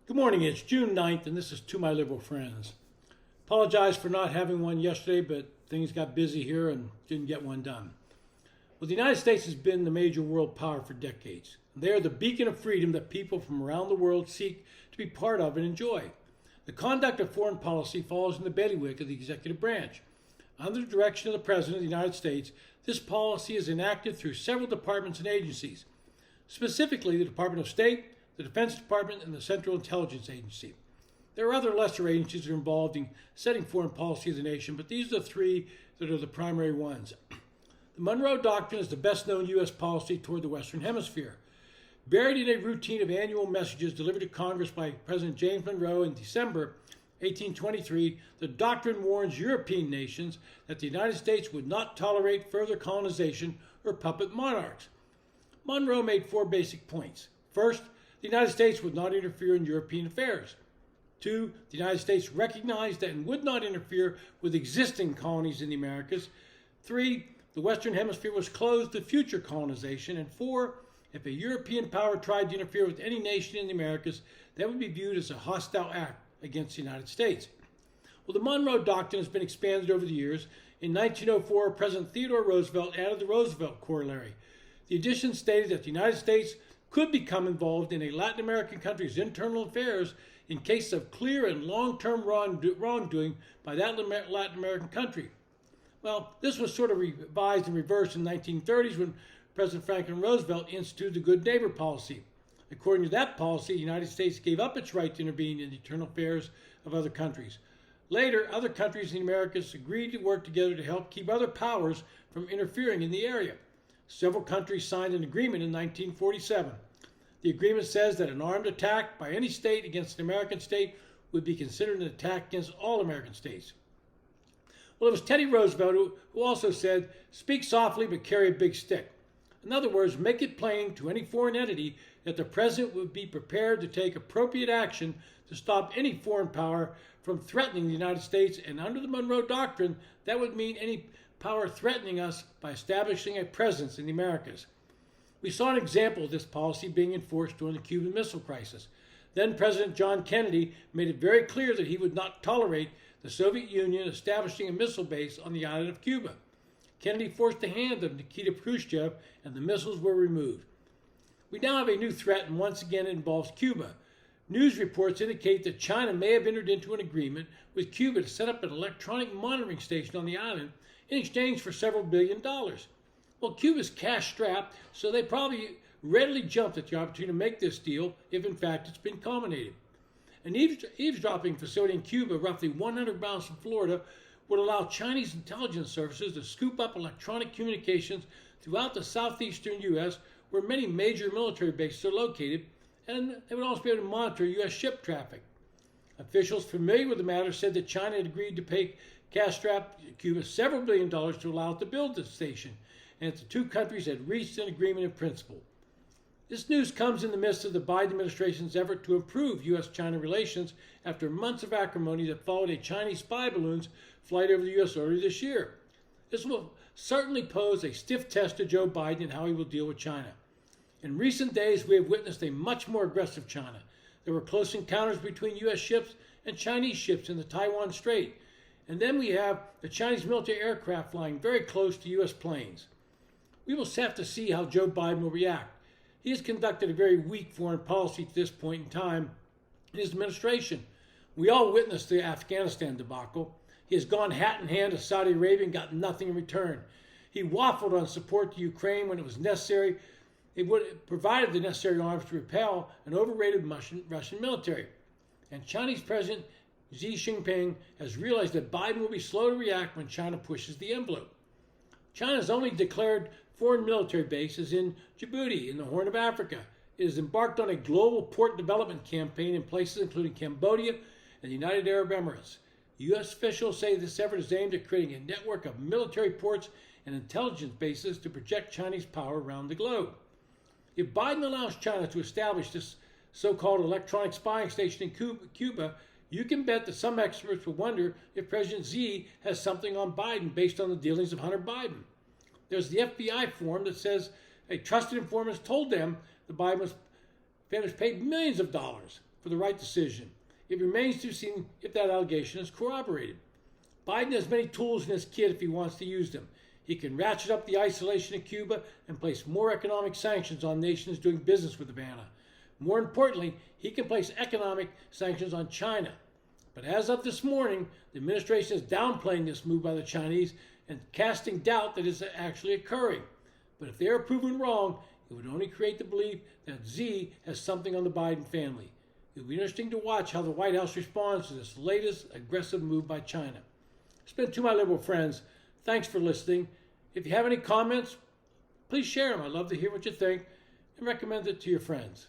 Good morning, it's June 9th, and this is To My Liberal Friends. Apologize for not having one yesterday, but things got busy here and didn't get one done. Well, the United States has been the major world power for decades. They are the beacon of freedom that people from around the world seek to be part of and enjoy. The conduct of foreign policy falls in the bailiwick of the executive branch. Under the direction of the President of the United States, this policy is enacted through several departments and agencies, specifically the Department of State, the Defense Department, and the Central Intelligence Agency. There are other lesser agencies that are involved in setting foreign policy of the nation, but these are the three that are the primary ones. The Monroe Doctrine is the best-known U.S. policy toward the Western Hemisphere. Buried in a routine of annual messages delivered to Congress by President James Monroe in December 1823, the doctrine warns European nations that the United States would not tolerate further colonization or puppet monarchs. Monroe made four basic points. First, the United States would not interfere in European affairs. 2, the United States recognized that and would not interfere with existing colonies in the Americas. 3, the Western Hemisphere was closed to future colonization. And 4, if a European power tried to interfere with any nation in the Americas, that would be viewed as a hostile act against the United States. Well, the Monroe Doctrine has been expanded over the years. In 1904, President Theodore Roosevelt added the Roosevelt Corollary. The addition stated that the United States could become involved in a Latin American country's internal affairs in case of clear and long-term wrongdoing by that Latin American country. Well, this was sort of revised and reversed in the 1930s when President Franklin Roosevelt instituted the Good Neighbor policy. According to that policy, the United States gave up its right to intervene in the internal affairs of other countries. Later, other countries in the Americas agreed to work together to help keep other powers from interfering in the area. Several countries signed an agreement in 1947. The agreement says that an armed attack by any state against an American state would be considered an attack against all American states. Well, it was Teddy Roosevelt who also said, "Speak softly but carry a big stick." In other words, make it plain to any foreign entity that the President would be prepared to take appropriate action to stop any foreign power from threatening the United States, and under the Monroe Doctrine, that would mean any power threatening us by establishing a presence in the Americas. We saw an example of this policy being enforced during the Cuban Missile Crisis. Then President John Kennedy made it very clear that he would not tolerate the Soviet Union establishing a missile base on the island of Cuba. Kennedy forced the hand of Nikita Khrushchev, and the missiles were removed. We now have a new threat, and once again it involves Cuba. News reports indicate that China may have entered into an agreement with Cuba to set up an electronic monitoring station on the island in exchange for several $billions. Well, Cuba's cash-strapped, so they probably readily jumped at the opportunity to make this deal if, in fact, it's been culminated. An eavesdropping facility in Cuba, roughly 100 miles from Florida, would allow Chinese intelligence services to scoop up electronic communications throughout the southeastern U.S., where many major military bases are located, and they would also be able to monitor U.S. ship traffic. Officials familiar with the matter said that China had agreed to pay cash-strapped Cuba several $billions to allow it to build the station, and that the two countries had reached an agreement in principle. This news comes in the midst of the Biden administration's effort to improve U.S.-China relations after months of acrimony that followed a Chinese spy balloon's flight over the U.S. earlier this year. This will certainly pose a stiff test to Joe Biden and how he will deal with China. In recent days, we have witnessed a much more aggressive China. There were close encounters between U.S. ships and Chinese ships in the Taiwan Strait. And then we have the Chinese military aircraft flying very close to U.S. planes. We will have to see how Joe Biden will react. He has conducted a very weak foreign policy to this point in time in his administration. We all witnessed the Afghanistan debacle. He has gone hat in hand to Saudi Arabia and got nothing in return. He waffled on support to Ukraine when it was necessary. It would have provided the necessary arms to repel an overrated Russian military. And Chinese President Xi Jinping has realized that Biden will be slow to react when China pushes the envelope. China has only declared foreign military bases in Djibouti, in the Horn of Africa. It has embarked on a global port development campaign in places including Cambodia and the United Arab Emirates. U.S. officials say this effort is aimed at creating a network of military ports and intelligence bases to project Chinese power around the globe. If Biden allows China to establish this so-called electronic spying station in Cuba, you can bet that some experts will wonder if President Xi has something on Biden based on the dealings of Hunter Biden. There's the FBI form that says a trusted informant told them the Biden was paid millions of dollars. for the right decision. It remains to be seen if that allegation is corroborated. Biden has many tools in his kit if he wants to use them. He can ratchet up the isolation of Cuba and place more economic sanctions on nations doing business with Havana. More importantly, he can place economic sanctions on China. But as of this morning, the administration is downplaying this move by the Chinese and casting doubt that it's actually occurring. But if they are proven wrong, it would only create the belief that Xi has something on the Biden family. It will be interesting to watch how the White House responds to this latest aggressive move by China. It's been To My Liberal Friends. Thanks for listening. If you have any comments, please share them. I'd love to hear what you think and recommend it to your friends.